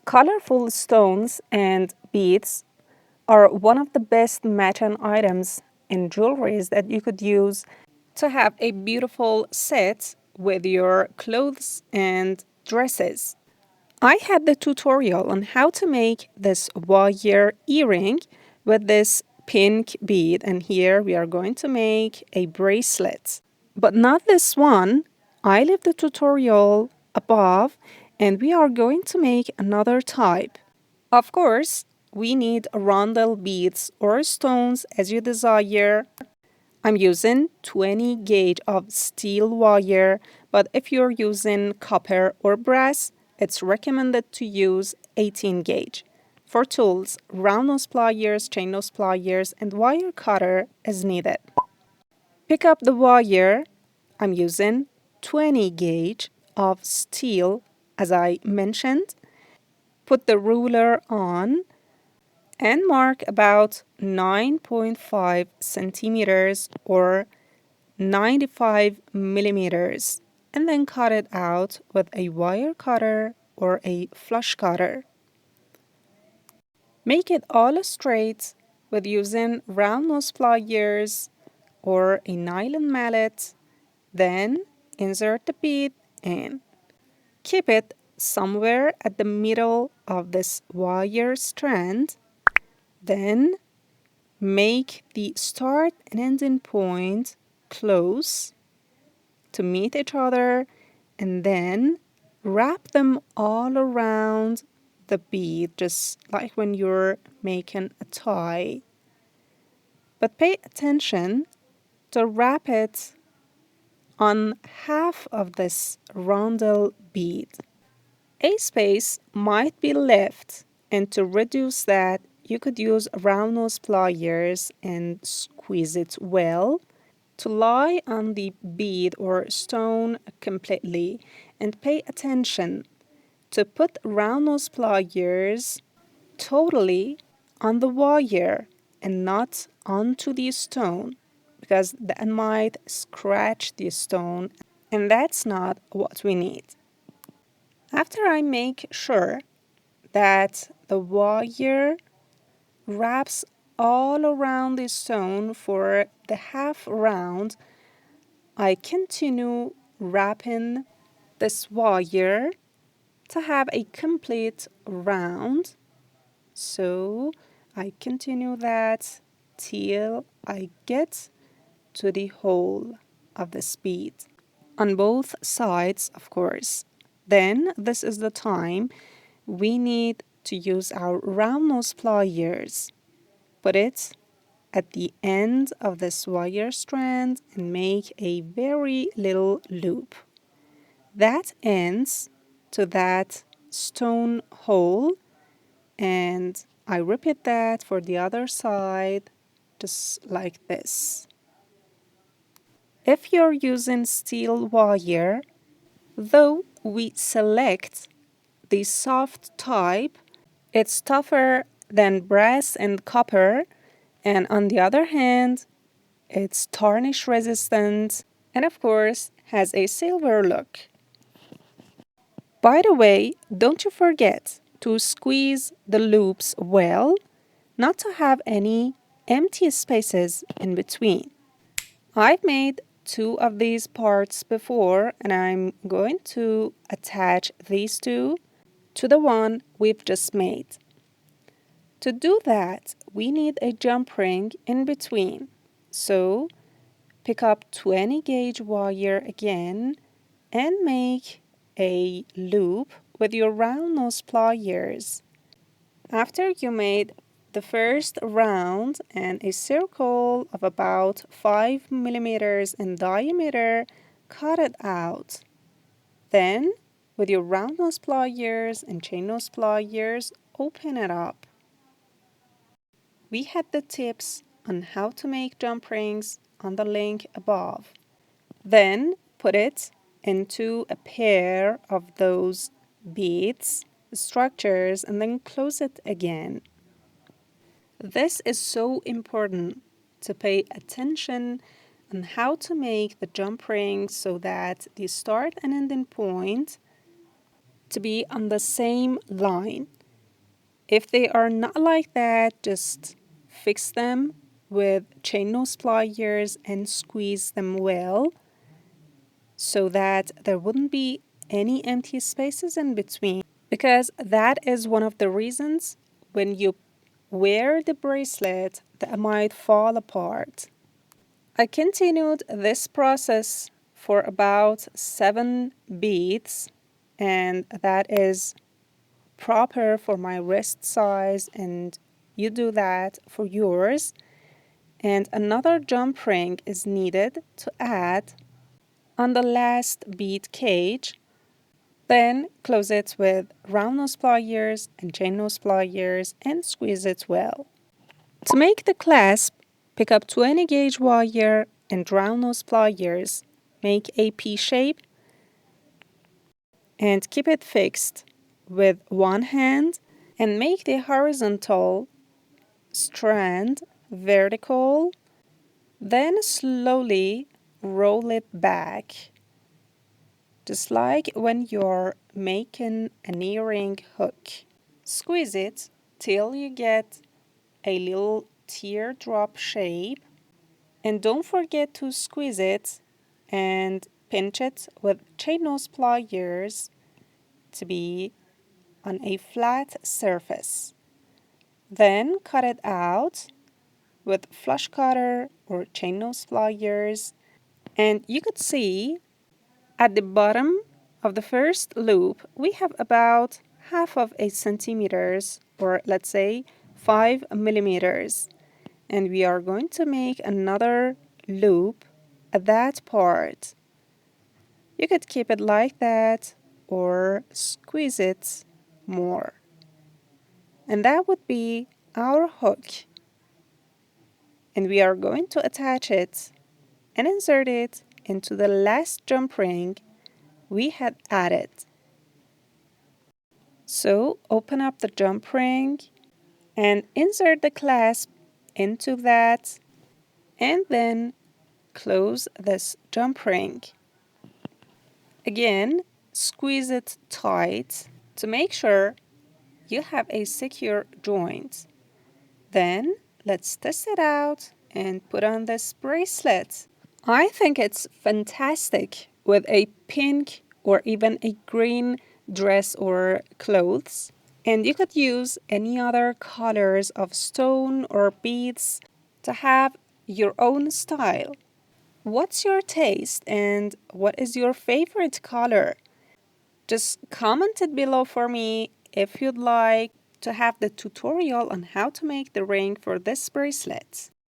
Colorful stones and beads are one of the best matching items in jewelries that you could use to have a beautiful set with your clothes and dresses. I had the tutorial on how to make this wire earring with this pink bead, and here we are going to make a bracelet. But not this one. I leave the tutorial above, and we are going to make another type. Of course, we need rondelle beads or stones as you desire. I'm using 20 gauge of steel wire, but if you're using copper or brass, it's recommended to use 18 gauge. For tools, round nose pliers, chain nose pliers, and wire cutter is needed. Pick up the wire. I'm using 20 gauge of steel as I mentioned. Put the ruler on and mark about 9.5 centimeters or 95 millimeters, and then cut it out with a wire cutter or a flush cutter. Make it all straight with using round nose pliers or a nylon mallet. Then insert the bead in. Keep it somewhere at the middle of this wire strand. Then make the start and ending point close to meet each other, and then wrap them all around the bead, just like when you're making a tie. But pay attention to wrap it on half of this rondelle bead. A space might be left, and to reduce that, you could use round nose pliers and squeeze it well to lie on the bead or stone completely. And pay attention to put round nose pliers totally on the wire and not onto the stone, because that might scratch the stone, and that's not what we need. After I make sure that the wire wraps all around the stone for the half round, I continue wrapping this wire to have a complete round. So I continue that till I get to the hole of this bead on both sides, of course. Then this is the time we need to use our round nose pliers. Put it at the end of this wire strand and make a very little loop. That ends to that stone hole, and I repeat that for the other side, just like this. If you're using steel wire, though we select the soft type, it's tougher than brass and copper, and on the other hand, it's tarnish resistant and of course has a silver look. By the way, don't you forget to squeeze the loops well, not to have any empty spaces in between. I've made two of these parts before, and I'm going to attach these two to the one we've just made. To do that, we need a jump ring in between. So pick up 20 gauge wire again and make a loop with your round nose pliers. After you made the first round and a circle of about 5 millimeters in diameter, cut it out. Then, with your round nose pliers and chain nose pliers, open it up. We had the tips on how to make jump rings on the link above. Then, put it into a pair of those beads, structures, and then close it again. This is so important to pay attention on how to make the jump ring so that the start and ending point to be on the same line. If they are not like that, just fix them with chain nose pliers and squeeze them well so that there wouldn't be any empty spaces in between, because that is one of the reasons when you wear the bracelet that it might fall apart. I continued this process for about 7 beads, and that is proper for my wrist size, and you do that for yours. And another jump ring is needed to add on the last bead cage. Then close it with round nose pliers and chain nose pliers and squeeze it well. To make the clasp, pick up 20 gauge wire and round nose pliers. Make a P shape and keep it fixed with one hand, and make the horizontal strand vertical, then slowly roll it back, just like when you're making an earring hook. Squeeze it till you get a little teardrop shape, and don't forget to squeeze it and pinch it with chain nose pliers to be on a flat surface. Then cut it out with flush cutter or chain nose pliers, and you could see at the bottom of the first loop we have about half of a centimeters, or let's say 5 millimeters, and we are going to make another loop at that part. You could keep it like that or squeeze it more, and that would be our hook. And we are going to attach it and insert it into the last jump ring we had added. So open up the jump ring and insert the clasp into that, and then close this jump ring. Again, squeeze it tight to make sure you have a secure joint. Then let's test it out and put on this bracelet. I think it's fantastic with a pink or even a green dress or clothes. And you could use any other colors of stone or beads to have your own style. What's your taste and what is your favorite color? Just comment it below for me if you'd like to have the tutorial on how to make the ring for this bracelet.